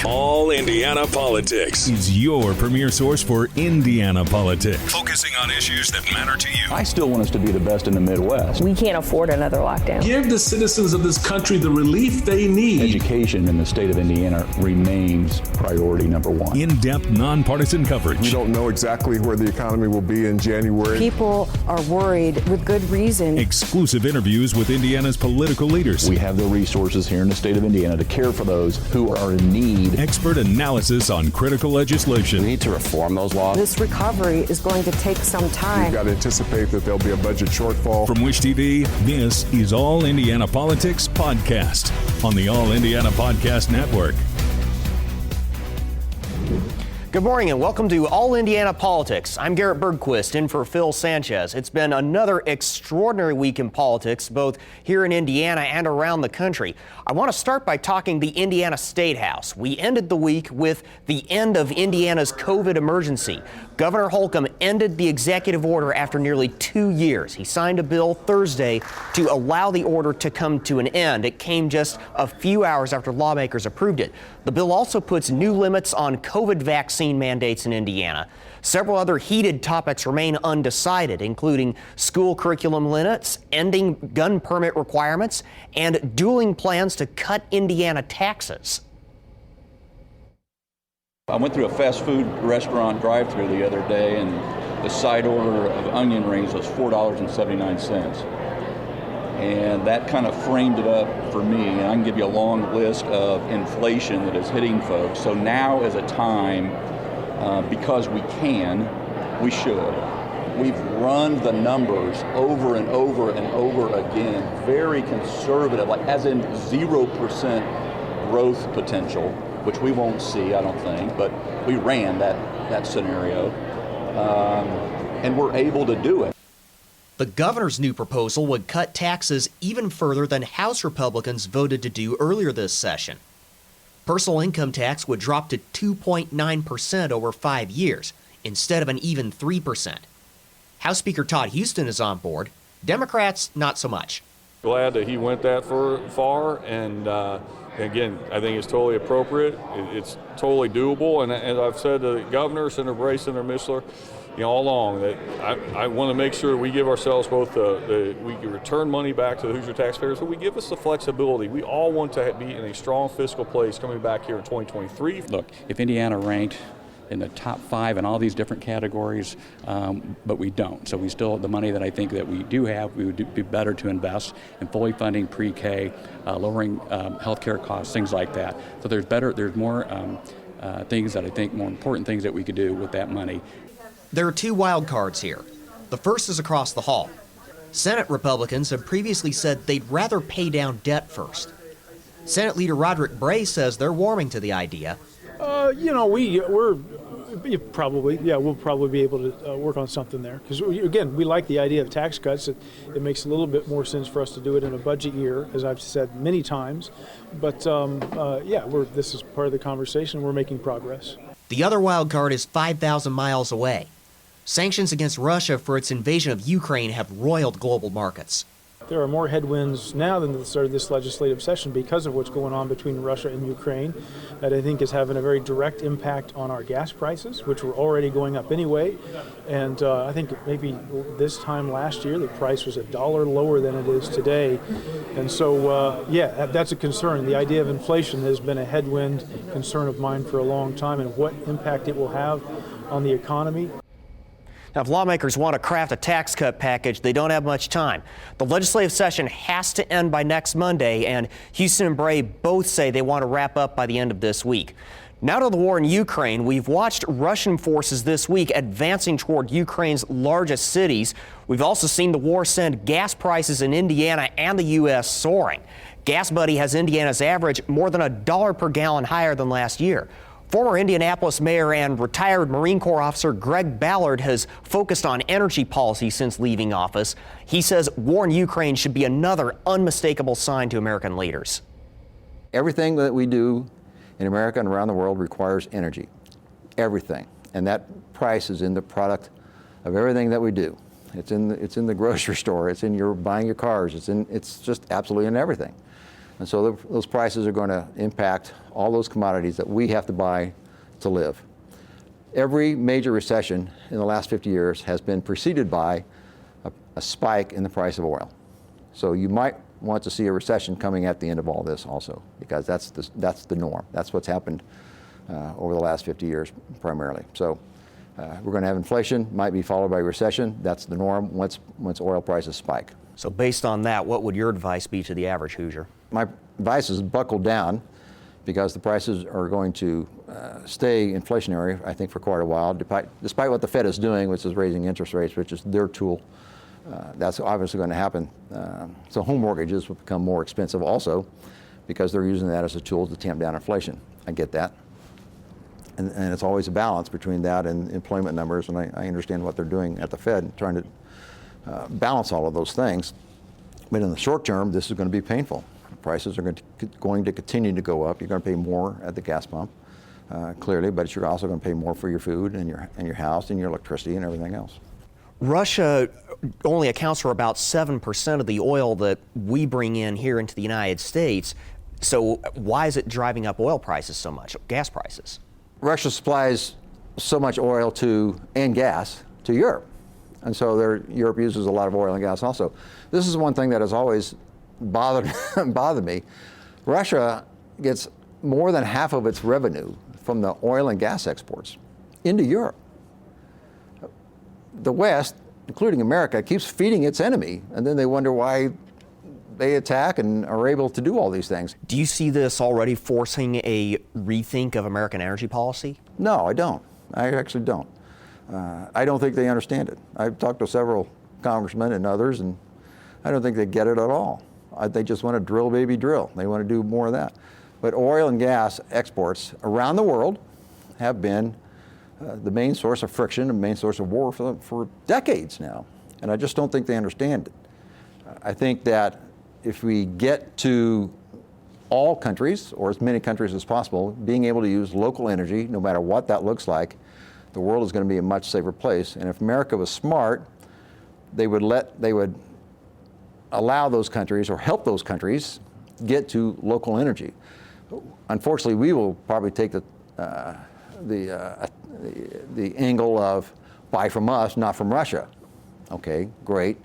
All Indiana Politics is your premier source for Indiana politics, focusing on issues that matter to you. I still want us to be the best in the Midwest. We can't afford another lockdown. Give the citizens of this country the relief they need. Education in the state of Indiana remains priority number one. In-depth, nonpartisan coverage. We don't know exactly where the economy will be in January. People are worried with good reason. Exclusive interviews with Indiana's political leaders. We have the resources here in the state of Indiana to care for those who are in need. Expert analysis on critical legislation. We need to reform those laws. This recovery is going to take some time. We've got to anticipate that there'll be a budget shortfall. From Wish TV, this is All Indiana Politics Podcast on the All Indiana Podcast Network. Good morning and welcome to All Indiana Politics. I'm Garrett Bergquist in for Phil Sanchez. It's been another extraordinary week in politics, both here in Indiana and around the country. I want to start by talking the Indiana State House. We ended the week with the end of Indiana's COVID emergency. Governor Holcomb ended the executive order after nearly 2 years. He signed a bill Thursday to allow the order to come to an end. It came just a few hours after lawmakers approved it. The bill also puts new limits on COVID vaccine mandates in Indiana. Several other heated topics remain undecided, including school curriculum limits, ending gun permit requirements, and dueling plans to cut Indiana taxes. I went through a fast food restaurant drive-thru the other day, and the side order of onion rings was $4.79. And that kind of framed it up for me. And I can give you a long list of inflation that is hitting folks. So now is a time, because we can, we should. We've run the numbers over and over and over again, very conservative, like as in 0% growth potential, which we won't see, I don't think, but we ran that scenario, and we're able to do it. The governor's new proposal would cut taxes even further than House Republicans voted to do earlier this session. Personal income tax would drop to 2.9% over 5 years, instead of an even 3%. House Speaker Todd Houston is on board. Democrats, not so much. Glad that he went that far, and again, I think it's totally appropriate. It's totally doable, and as I've said to the governor, Senator Bray, Senator Mishler, all along, that I want to make sure we give ourselves both we can return money back to the Hoosier taxpayers, but we give us the flexibility. We all want to be in a strong fiscal place coming back here in 2023. Look, if Indiana ranked in the top 5 in all these different categories, but we don't. So we still, the money that I think that we do have, we would be better to invest in fully funding pre-K, lowering healthcare costs, things like that. So there's more things that I think, more important things that we could do with that money. There are 2 wild cards here. The first is across the hall. Senate Republicans have previously said they'd rather pay down debt first. Senate Leader Roderick Bray says they're warming to the idea. We'll probably be able to work on something there. Because, again, we like the idea of tax cuts. It makes a little bit more sense for us to do it in a budget year, as I've said many times. But, this is part of the conversation. We're making progress. The other wild card is 5,000 miles away. Sanctions against Russia for its invasion of Ukraine have roiled global markets. There are more headwinds now than at the start of this legislative session because of what's going on between Russia and Ukraine that I think is having a very direct impact on our gas prices, which were already going up anyway. And I think maybe this time last year the price was $1 lower than it is today. And so, that's a concern. The idea of inflation has been a headwind concern of mine for a long time, and what impact it will have on the economy. Now, if lawmakers want to craft a tax cut package, they don't have much time. The legislative session has to end by next Monday, and Houston and Bray both say they want to wrap up by the end of this week. Now to the war in Ukraine. We've watched Russian forces this week advancing toward Ukraine's largest cities. We've also seen the war send gas prices in Indiana and the U.S. soaring. Gas Buddy has Indiana's average more than $1 per gallon higher than last year. Former Indianapolis mayor and retired Marine Corps officer Greg Ballard has focused on energy policy since leaving office. He says war in Ukraine should be another unmistakable sign to American leaders. Everything that we do in America and around the world requires energy. Everything. And that price is in the product of everything that we do. It's in the grocery store. It's in your buying your cars. It's just absolutely in everything. And so those prices are going to impact all those commodities that we have to buy to live. Every major recession in the last 50 years has been preceded by a spike in the price of oil. So you might want to see a recession coming at the end of all this also, because that's the norm. That's what's happened over the last 50 years primarily. So we're going to have inflation, might be followed by a recession. That's the norm once oil prices spike. So based on that, what would your advice be to the average Hoosier? My advice is buckle down, because the prices are going to stay inflationary, I think, for quite a while, despite what the Fed is doing, which is raising interest rates, which is their tool. That's obviously going to happen. So home mortgages will become more expensive also, because they're using that as a tool to tamp down inflation. I get that. And it's always a balance between that and employment numbers, and I understand what they're doing at the Fed, trying to balance all of those things. But in the short term, this is going to be painful. Prices are going to continue to go up. You're going to pay more at the gas pump, clearly, but you're also going to pay more for your food and your house and your electricity and everything else. Russia only accounts for about 7% of the oil that we bring in here into the United States. So why is it driving up oil prices so much, gas prices? Russia supplies so much oil and gas to Europe. And so Europe uses a lot of oil and gas also. This is one thing that has always bothered me. Russia gets more than half of its revenue from the oil and gas exports into Europe. The West, including America, keeps feeding its enemy, and then they wonder why they attack and are able to do all these things. Do you see this already forcing a rethink of American energy policy? No, I don't. I actually don't. I don't think they understand it. I've talked to several congressmen and others, and I don't think they get it at all. They just want to drill, baby, drill. They want to do more of that. But oil and gas exports around the world have been the main source of friction, the main source of war for decades now. And I just don't think they understand it. I think that if we get to all countries, or as many countries as possible, being able to use local energy, no matter what that looks like, the world is going to be a much safer place. And if America was smart, they would allow those countries or help those countries get to local energy. Unfortunately, we will probably take the angle of buy from us, not from Russia. Okay, great.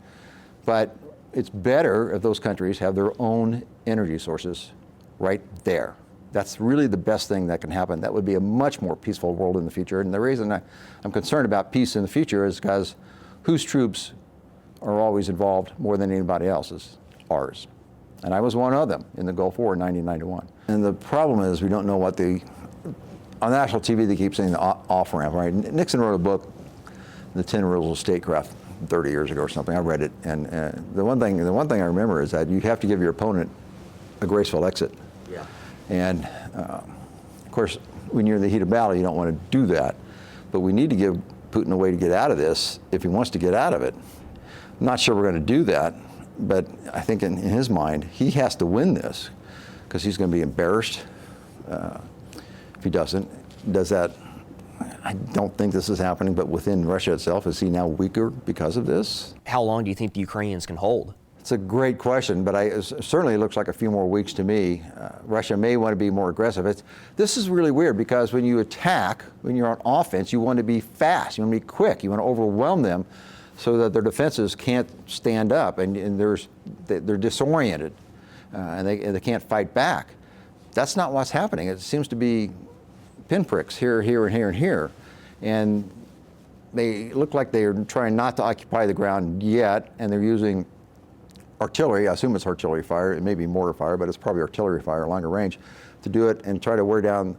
But it's better if those countries have their own energy sources right there. That's really the best thing that can happen. That would be a much more peaceful world in the future. And the reason I'm concerned about peace in the future is because whose troops are always involved more than anybody else's? Ours. And I was one of them in the Gulf War in 1991. And the problem is we don't know what on national TV they keep saying the off-ramp, right? Nixon wrote a book, The 10 Rules of Statecraft, 30 years ago or something. I read it, and the one thing I remember is that you have to give your opponent a graceful exit. Yeah. And of course, when you're in the heat of battle, you don't want to do that. But we need to give Putin a way to get out of this if he wants to get out of it. I'm not sure we're going to do that, but I think in his mind, he has to win this because he's going to be embarrassed if he does that. I don't think this is happening, but within Russia itself, is he now weaker because of this? How long do you think the Ukrainians can hold? It's a great question, but it certainly looks like a few more weeks to me. Russia may want to be more aggressive. This is really weird because when you attack, when you're on offense, you want to be fast, you want to be quick, you want to overwhelm them so that their defenses can't stand up and they're disoriented and they can't fight back. That's not what's happening. It seems to be pinpricks here, here, and here, and here. And they look like they're trying not to occupy the ground yet, and they're using artillery. I assume it's artillery fire. It may be mortar fire, but it's probably artillery fire, longer range, to do it and try to wear down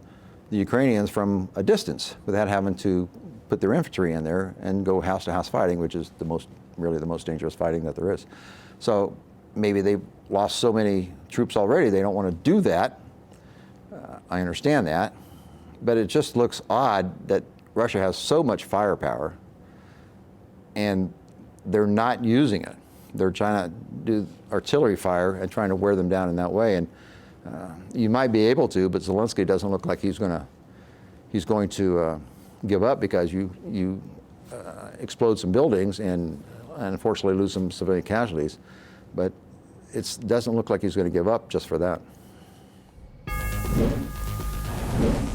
the Ukrainians from a distance without having to put their infantry in there and go house-to-house fighting, which is really the most dangerous fighting that there is. So maybe they've lost so many troops already, they don't want to do that. I understand that. But it just looks odd that Russia has so much firepower and they're not using it. They're trying to do artillery fire and trying to wear them down in that way. And you might be able to, but Zelensky doesn't look like he's going to give up because you explode some buildings and unfortunately lose some civilian casualties. But it doesn't look like he's going to give up just for that.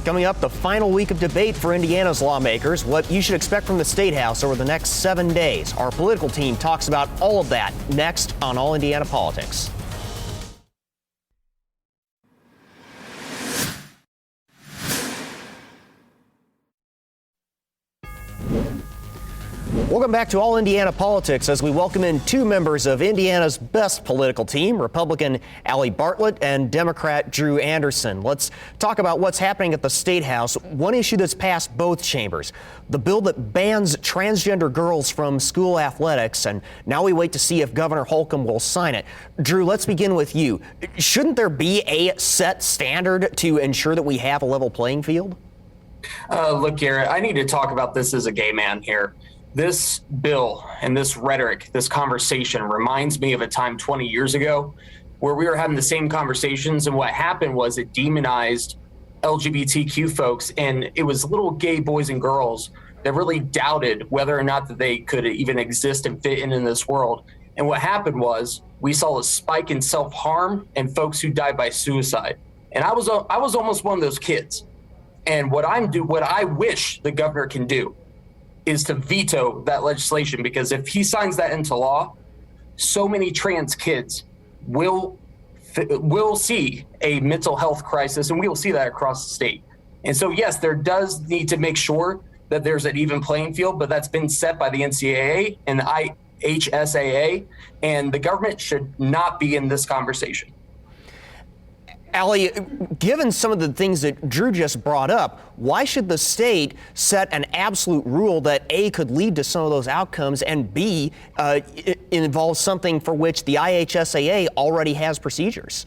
Coming up, the final week of debate for Indiana's lawmakers, what you should expect from the State House over the next 7 days. Our political team talks about all of that next on All Indiana Politics. Welcome back to All Indiana Politics as we welcome in two members of Indiana's best political team, Republican Allie Bartlett and Democrat Drew Anderson. Let's talk about what's happening at the State House. One issue that's passed both chambers, the bill that bans transgender girls from school athletics, and now we wait to see if Governor Holcomb will sign it. Drew, let's begin with you. Shouldn't there be a set standard to ensure that we have a level playing field? Look, Garrett, I need to talk about this as a gay man here. This bill and this rhetoric, this conversation reminds me of a time 20 years ago where we were having the same conversations, and what happened was it demonized LGBTQ folks, and it was little gay boys and girls that really doubted whether or not that they could even exist and fit in this world. And what happened was we saw a spike in self-harm and folks who died by suicide. And I was almost one of those kids. And what I wish the governor can do is to veto that legislation, because if he signs that into law, so many trans kids will see a mental health crisis, and we will see that across the state. And so, yes, there does need to make sure that there's an even playing field, but that's been set by the NCAA and the IHSAA, and the government should not be in this conversation. Allie, given some of the things that Drew just brought up, why should the state set an absolute rule that A, could lead to some of those outcomes, and B, involves something for which the IHSAA already has procedures?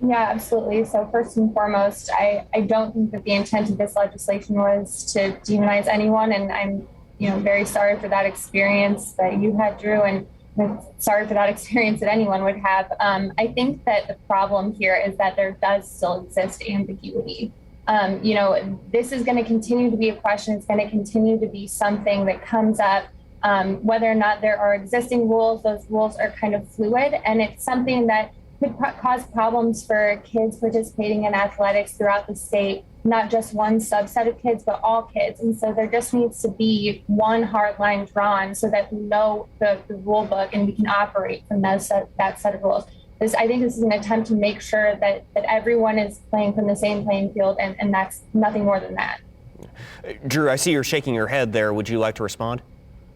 Yeah, absolutely. So first and foremost, I don't think that the intent of this legislation was to demonize anyone, and I'm very sorry for that experience that you had, Drew, and sorry for that experience that anyone would have. I think that the problem here is that there does still exist ambiguity. This is going to continue to be a question. It's going to continue to be something that comes up. Whether or not there are existing rules, those rules are kind of fluid, and it's something that could cause problems for kids participating in athletics throughout the state, not just one subset of kids, but all kids. And so there just needs to be one hard line drawn so that we know the rule book and we can operate from that set of rules. I think this is an attempt to make sure that everyone is playing from the same playing field, and that's nothing more than that. Drew, I see you're shaking your head there. Would you like to respond?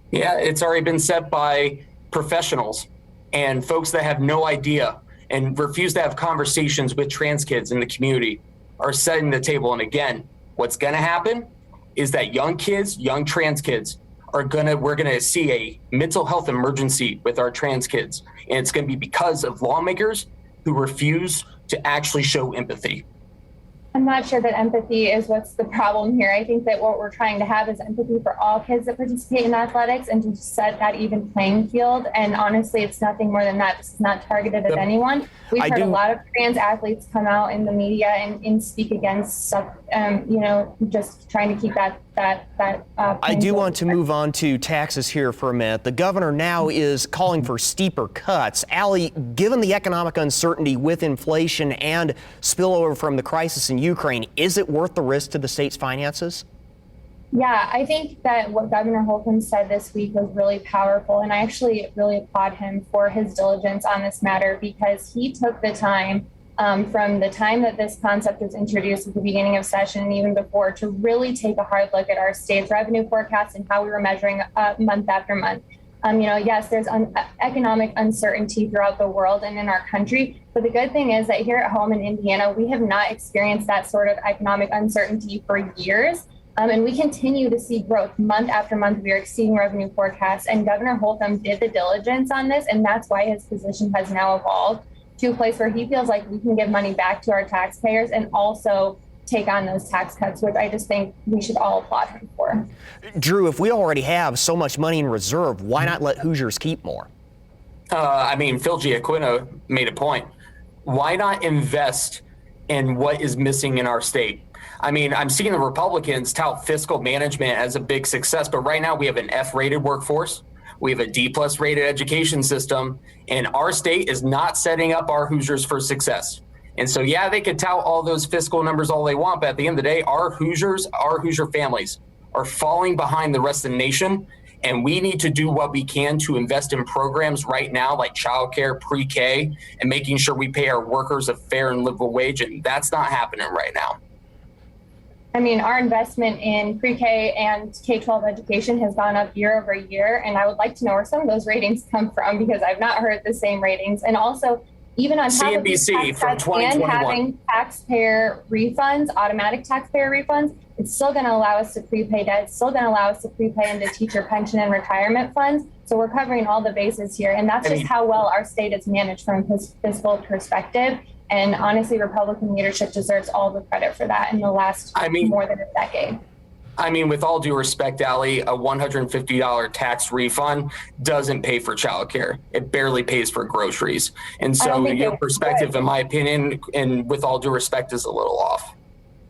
Yeah, it's already been set by professionals and folks that have no idea and refuse to have conversations with trans kids in the community are setting the table. And again, what's going to happen is that young trans kids we're going to see a mental health emergency with our trans kids. And it's going to be because of lawmakers who refuse to actually show empathy. I'm not sure that empathy is what's the problem here. I think that what we're trying to have is empathy for all kids that participate in athletics and to set that even playing field. And honestly, it's nothing more than that. This is not targeted at anyone. We've heard a lot of trans athletes come out in the media and speak against stuff, just trying to keep that I do want to move on to taxes here for a minute. The governor now is calling for steeper cuts. Allie, given the economic uncertainty with inflation and spillover from the crisis in Ukraine, is it worth the risk to the state's finances? Yeah, I think that what Governor Holcomb said this week was really powerful, and I actually really applaud him for his diligence on this matter, because he took the time from the time that this concept was introduced at the beginning of session and even before to really take a hard look at our state's revenue forecast and how we were measuring month after month. Yes, there's economic uncertainty throughout the world and in our country, but the good thing is that here at home in Indiana, we have not experienced that sort of economic uncertainty for years. And we continue to see growth month after month. We are exceeding revenue forecasts, and Governor Holcomb did the diligence on this, and that's why his position has now evolved to a place where he feels like we can give money back to our taxpayers and also take on those tax cuts, which I just think we should all applaud him for. Drew, if we already have so much money in reserve, why not let Hoosiers keep more? Phil Giacquino made a point. Why not invest in what is missing in our state? I'm seeing the Republicans tout fiscal management as a big success, but right now we have an F-rated workforce. We have a D+ rated education system, and our state is not setting up our Hoosiers for success. And so, yeah, they could tout all those fiscal numbers all they want, but at the end of the day, our Hoosier families are falling behind the rest of the nation. And we need to do what we can to invest in programs right now, like childcare, pre-K, and making sure we pay our workers a fair and livable wage. And that's not happening right now. I mean, our investment in pre-K and K-12 education has gone up year over year. And I would like to know where some of those ratings come from, because I've not heard the same ratings. And also, even on top of these tax cuts and having taxpayer refunds, automatic taxpayer refunds, it's still going to allow us to prepay debt. It's still going to allow us to prepay into teacher pension and retirement funds. So we're covering all the bases here. And that's just how well our state is managed from a fiscal perspective. And honestly, Republican leadership deserves all the credit for that in the last more than a decade. I mean, with all due respect, Allie, a $150 tax refund doesn't pay for childcare. It barely pays for groceries. And so your perspective, in my opinion, and with all due respect, is a little off.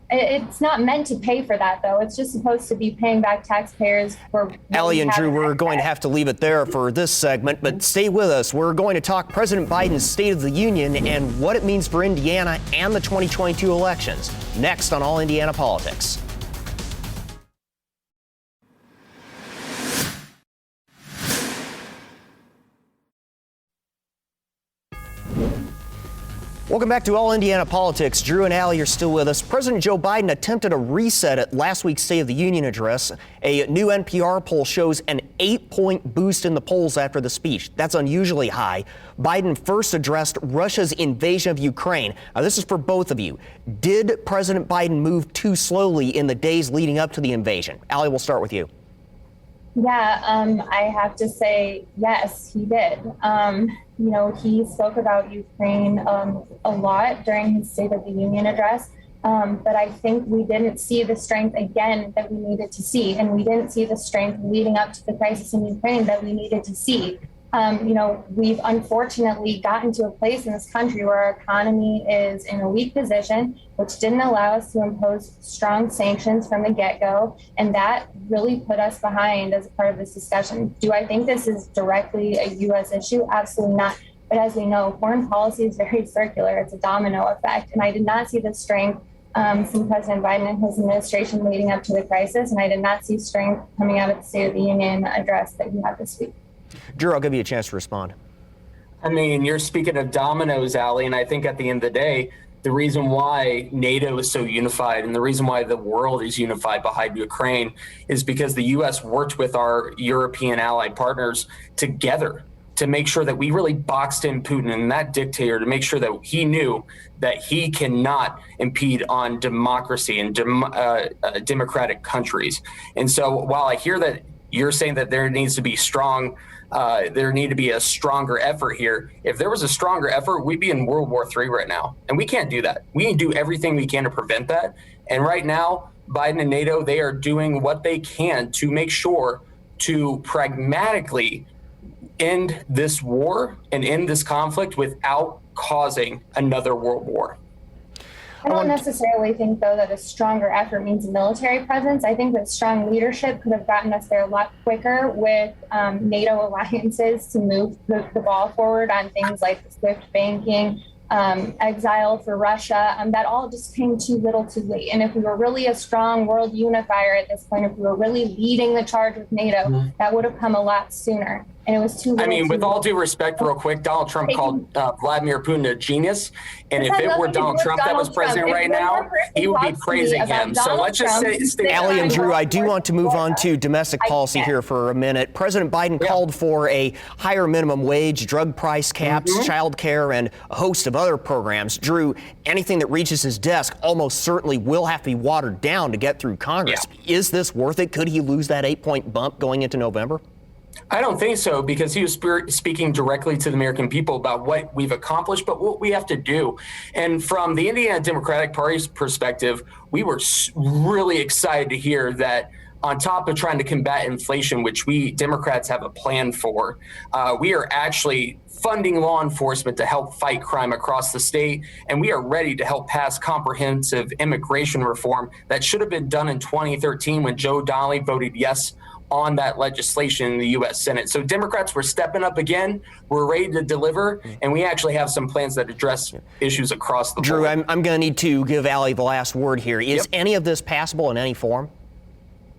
It's not meant to pay for that, though. It's just supposed to be paying back taxpayers for. Allie and Drew, we're going to have to leave it there for this segment, but stay with us. We're going to talk President Biden's State of the Union and what it means for Indiana and the 2022 elections. Next on All Indiana Politics. Welcome back to All Indiana Politics. Drew and Allie are still with us. President Joe Biden attempted a reset at last week's State of the Union address. A new NPR poll shows an 8-point boost in the polls after the speech. That's unusually high. Biden first addressed Russia's invasion of Ukraine. Now, this is for both of you. Did President Biden move too slowly in the days leading up to the invasion? Allie, we'll start with you. Yeah, I have to say, yes, he did. He spoke about Ukraine a lot during his State of the Union address. But I think we didn't see the strength again that we needed to see. And we didn't see the strength leading up to the crisis in Ukraine that we needed to see. We've unfortunately gotten to a place in this country where our economy is in a weak position, which didn't allow us to impose strong sanctions from the get-go. And that really put us behind as a part of this discussion. Do I think this is directly a U.S. issue? Absolutely not. But as we know, foreign policy is very circular. It's a domino effect. And I did not see the strength from President Biden and his administration leading up to the crisis. And I did not see strength coming out of the State of the Union address that he had this week. Drew, I'll give you a chance to respond. I mean, you're speaking of dominoes, Allie, and I think at the end of the day, the reason why NATO is so unified and the reason why the world is unified behind Ukraine is because the U.S. worked with our European allied partners together to make sure that we really boxed in Putin and that dictator, to make sure that he knew that he cannot impede on democracy and democratic countries. And so while I hear that you're saying that there needs to be a stronger effort here. If there was a stronger effort, we'd be in World War III right now. And we can't do that. We need to do everything we can to prevent that. And right now, Biden and NATO, they are doing what they can to make sure to pragmatically end this war and end this conflict without causing another world war. I don't necessarily think, though, that a stronger effort means a military presence. I think that strong leadership could have gotten us there a lot quicker with NATO alliances to move the ball forward on things like the SWIFT banking, exile for Russia. That all just came too little too late. And if we were really a strong world unifier at this point, if we were really leading the charge with NATO, that would have come a lot sooner. And it was too late. I mean, with all due respect, real quick, Donald Trump called Vladimir Putin a genius. And if it were Donald Trump that was president right now, he would be praising him. So let's just stay. Allie and Drew, I do want to move on to domestic policy here for a minute. President Biden called for a higher minimum wage, drug price caps, child care, and a host of other programs. Drew, anything that reaches his desk almost certainly will have to be watered down to get through Congress. Is this worth it? Could he lose that 8-point bump going into November? I don't think so, because he was speaking directly to the American people about what we've accomplished, but what we have to do. And from the Indiana Democratic Party's perspective, we were really excited to hear that on top of trying to combat inflation, which we Democrats have a plan for, we are actually funding law enforcement to help fight crime across the state. And we are ready to help pass comprehensive immigration reform that should have been done in 2013 when Joe Donnelly voted yes on that legislation in the U.S. Senate. So Democrats were stepping up again. We're ready to deliver, and we actually have some plans that address issues across the board. Drew, I'm going to need to give Allie the last word here. Is any of this passable in any form?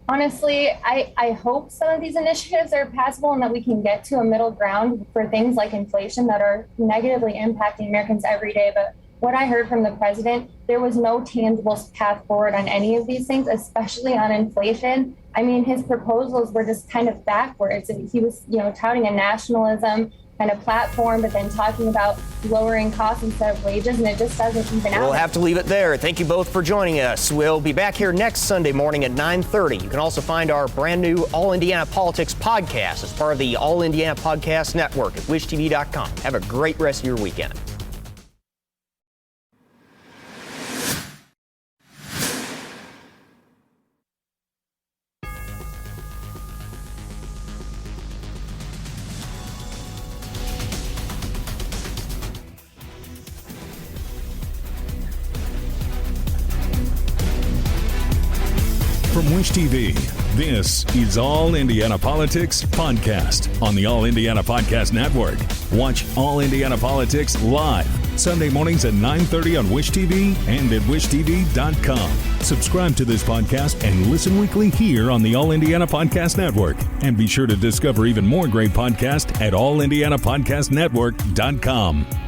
Honestly, I hope some of these initiatives are passable and that we can get to a middle ground for things like inflation that are negatively impacting Americans every day. But what I heard from the president, there was no tangible path forward on any of these things, especially on inflation. I mean, his proposals were just kind of backwards. He was, touting a nationalism kind of platform, but then talking about lowering costs instead of wages, and it just doesn't even out. We'll have to leave it there. Thank you both for joining us. We'll be back here next Sunday morning at 9:30. You can also find our brand new All Indiana Politics podcast as part of the All Indiana Podcast Network at wishtv.com. Have a great rest of your weekend. From Wish TV, this is All Indiana Politics Podcast on the All Indiana Podcast Network. Watch All Indiana Politics live Sunday mornings at 9:30 on Wish TV and at wishtv.com. Subscribe to this podcast and listen weekly here on the All Indiana Podcast Network. And be sure to discover even more great podcasts at allindianapodcastnetwork.com.